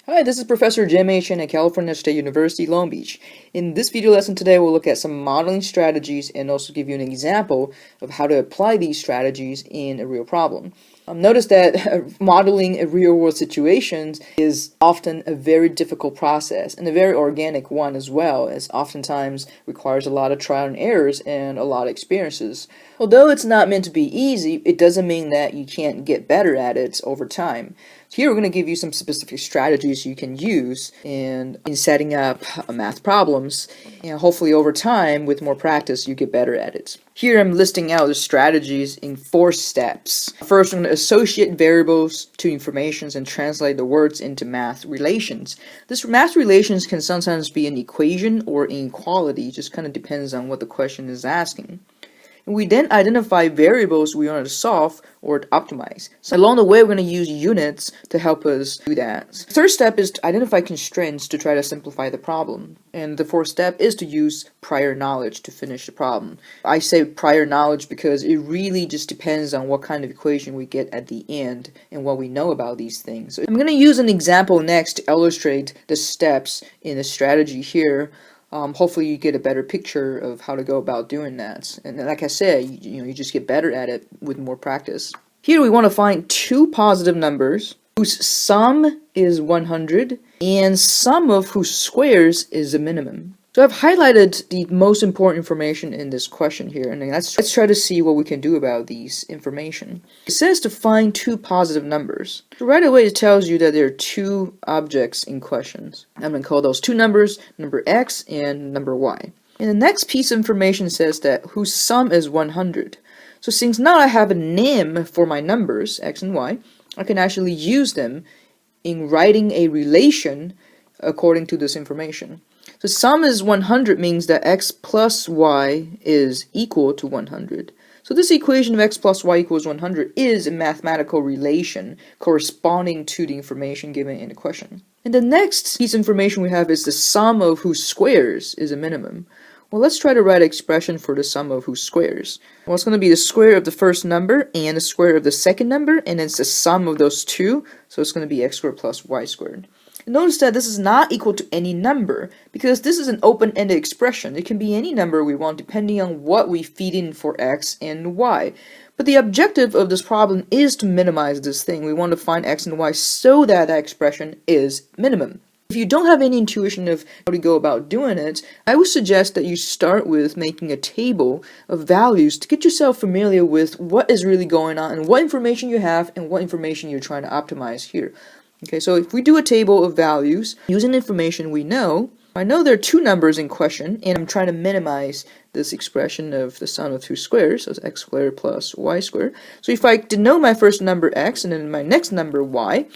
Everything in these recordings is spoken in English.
Hi, this is Professor Jim H. at California State University, Long Beach. In this video lesson today, we'll look at some modeling strategies and also give you an example of how to apply these strategies in a real problem. Notice that modeling a real-world situations is often a very difficult process and a very organic one as well, as oftentimes requires a lot of trial and errors and a lot of experiences. Although it's not meant to be easy, it doesn't mean that you can't get better at it over time. Here we're going to give you some specific strategies you can use in setting up math problems, and hopefully over time, with more practice, you get better at it. Here I'm listing out the strategies in 4 steps. First, I'm going to associate variables to informations and translate the words into math relations. This math relations can sometimes be an equation or inequality, just kind of depends on what the question is asking. We then identify variables we want to solve or to optimize. So along the way, we're going to use units to help us do that. Third step is to identify constraints to try to simplify the problem. And the fourth step is to use prior knowledge to finish the problem. I say prior knowledge because it really just depends on what kind of equation we get at the end and what we know about these things. So I'm going to use an example next to illustrate the steps in the strategy here. Hopefully you get a better picture of how to go about doing that. And like I said, you just get better at it with more practice. Here we want to find 2 positive numbers whose sum is 100 and sum of whose squares is a minimum. So I've highlighted the most important information in this question here, and let's try to see what we can do about these information. It says to find 2 positive numbers. So right away it tells you that there are 2 objects in questions. I'm going to call those 2 numbers, number x and number y. And the next piece of information says that whose sum is 100. So since now I have a name for my numbers, x and y, I can actually use them in writing a relation according to this information. So sum is 100 means that x plus y is equal to 100. So this equation of x plus y equals 100 is a mathematical relation corresponding to the information given in the question. And the next piece of information we have is the sum of whose squares is a minimum. Well, let's try to write an expression for the sum of whose squares. Well, it's going to be the square of the first number and the square of the second number, and it's the sum of those 2, so it's going to be x squared plus y squared. Notice that this is not equal to any number, because this is an open-ended expression. It can be any number we want depending on what we feed in for x and y. But the objective of this problem is to minimize this thing. We want to find x and y so that that expression is minimum. If you don't have any intuition of how to go about doing it, I would suggest that you start with making a table of values to get yourself familiar with what is really going on and what information you have and what information you're trying to optimize here. Okay, so if we do a table of values using information we know, I know there are 2 numbers in question, and I'm trying to minimize this expression of the sum of 2 squares, so it's x squared plus y squared. So if I denote my first number x and then my next number y,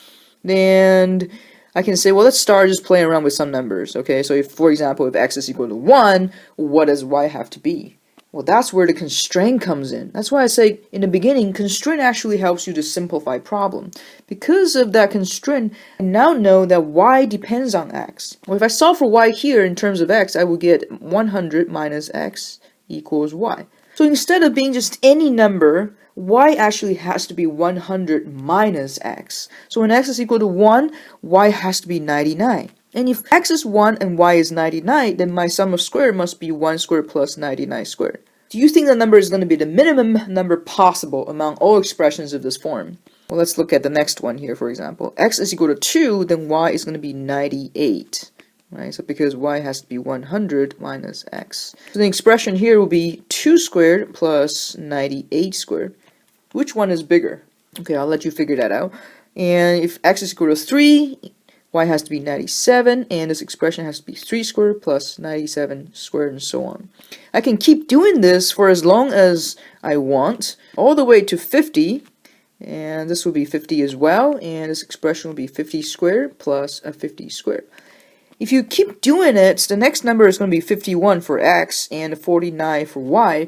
then I can say, well, let's start just playing around with some numbers. Okay, so if, for example, if x is equal to 1, what does y have to be? Well, that's where the constraint comes in. That's why I say in the beginning, constraint actually helps you to simplify problem. Because of that constraint, I now know that y depends on x. Well, if I solve for y here in terms of x, I will get 100 minus x equals y. So instead of being just any number, y actually has to be 100 minus x. So when x is equal to 1, y has to be 99. And if x is 1 and y is 99, then my sum of squared must be 1 squared plus 99 squared. Do you think the number is going to be the minimum number possible among all expressions of this form? Well, let's look at the next one here, for example. X is equal to 2, then y is going to be 98. Right? So because y has to be 100 minus x. So the expression here will be 2 squared plus 98 squared. Which one is bigger? Okay, I'll let you figure that out. And if x is equal to 3, y has to be 97, and this expression has to be 3 squared plus 97 squared, and so on. I can keep doing this for as long as I want, all the way to 50, and this will be 50 as well, and this expression will be 50 squared plus a 50 squared. If you keep doing it, the next number is going to be 51 for x and 49 for y,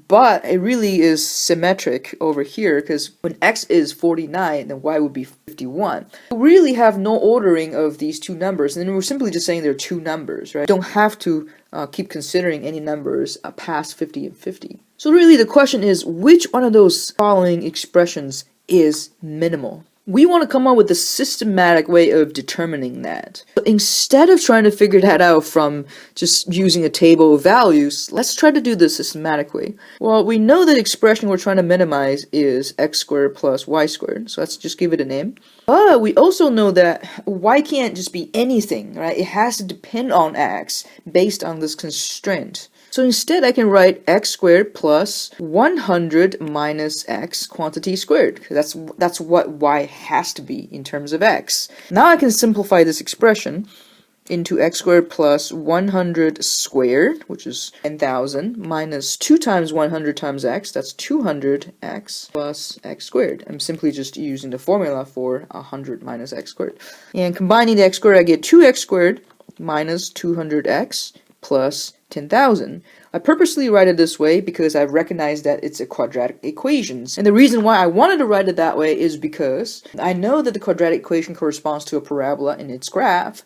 but it really is symmetric over here, because when x is 49, then y would be 51. We really have no ordering of these 2 numbers, and we're simply just saying they're 2 numbers, right? You don't have to keep considering any numbers past 50 and 50. So really the question is, which one of those following expressions is minimal? we want to come up with a systematic way of determining that. But instead of trying to figure that out from just using a table of values, let's try to do this systematically. Well, we know that expression we're trying to minimize is x squared plus y squared, so let's just give it a name. But we also know that y can't just be anything, right? It has to depend on x based on this constraint. So instead I can write x squared plus 100 minus x quantity squared. That's what y has to be in terms of x. Now I can simplify this expression into x squared plus 100 squared, which is 10,000, minus 2 times 100 times x, that's 200x, plus x squared. I'm simply just using the formula for 100 minus x squared. And combining the x squared, I get 2x squared minus 200x plus 10,000. I purposely write it this way because I recognize that it's a quadratic equation. And the reason why I wanted to write it that way is because I know that the quadratic equation corresponds to a parabola in its graph.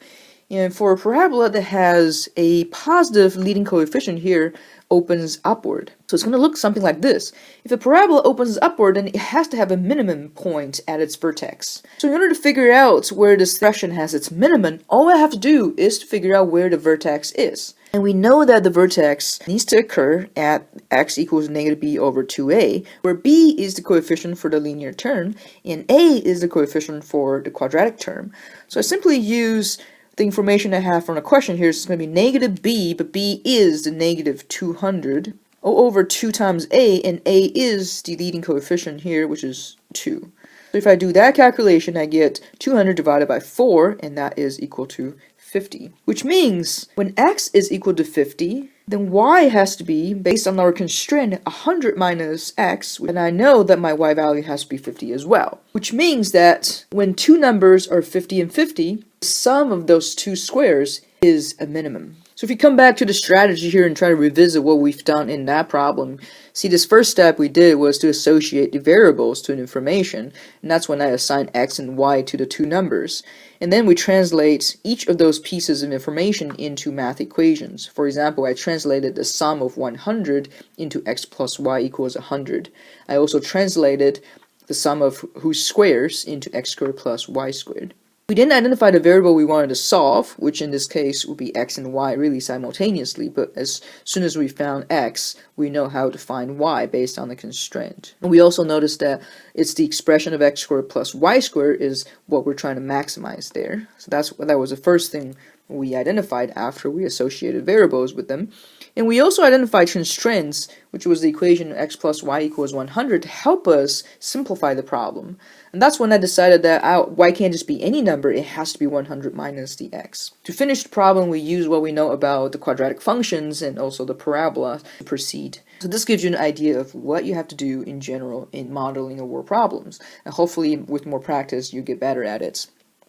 And for a parabola that has a positive leading coefficient here, opens upward. So it's going to look something like this. If a parabola opens upward, then it has to have a minimum point at its vertex. So in order to figure out where this expression has its minimum, all I have to do is to figure out where the vertex is. And we know that the vertex needs to occur at x equals negative b over 2a, where b is the coefficient for the linear term, and a is the coefficient for the quadratic term. So I simply use the information I have from the question here. Is going to be negative b, but b is the negative 200 over 2 times a, and a is the leading coefficient here, which is 2. So if I do that calculation, I get 200 divided by 4, and that is equal to 50. Which means when x is equal to 50, then y has to be, based on our constraint, 100 minus x, and I know that my y value has to be 50 as well. Which means that when two numbers are 50 and 50, the sum of those two squares is a minimum. So if you come back to the strategy here and try to revisit what we've done in that problem, see, this first step we did was to associate the variables to an information, and that's when I assign x and y to the two numbers. And then we translate each of those pieces of information into math equations. For example, I translated the sum of 100 into x plus y equals 100. I also translated the sum of whose squares into x squared plus y squared. We didn't identify the variable we wanted to solve, which in this case would be x and y really simultaneously, but as soon as we found x, we know how to find y based on the constraint. And we also noticed that it's the expression of x squared plus y squared is what we're trying to maximize there. So that was the first thing we identified after we associated variables with them. And we also identified constraints, which was the equation x plus y equals 100, to help us simplify the problem. And that's when I decided that y can't just be any number, it has to be 100 minus the x. To finish the problem, we use what we know about the quadratic functions and also the parabola to proceed. So this gives you an idea of what you have to do in general in modeling or word problems. And hopefully with more practice, you get better at it.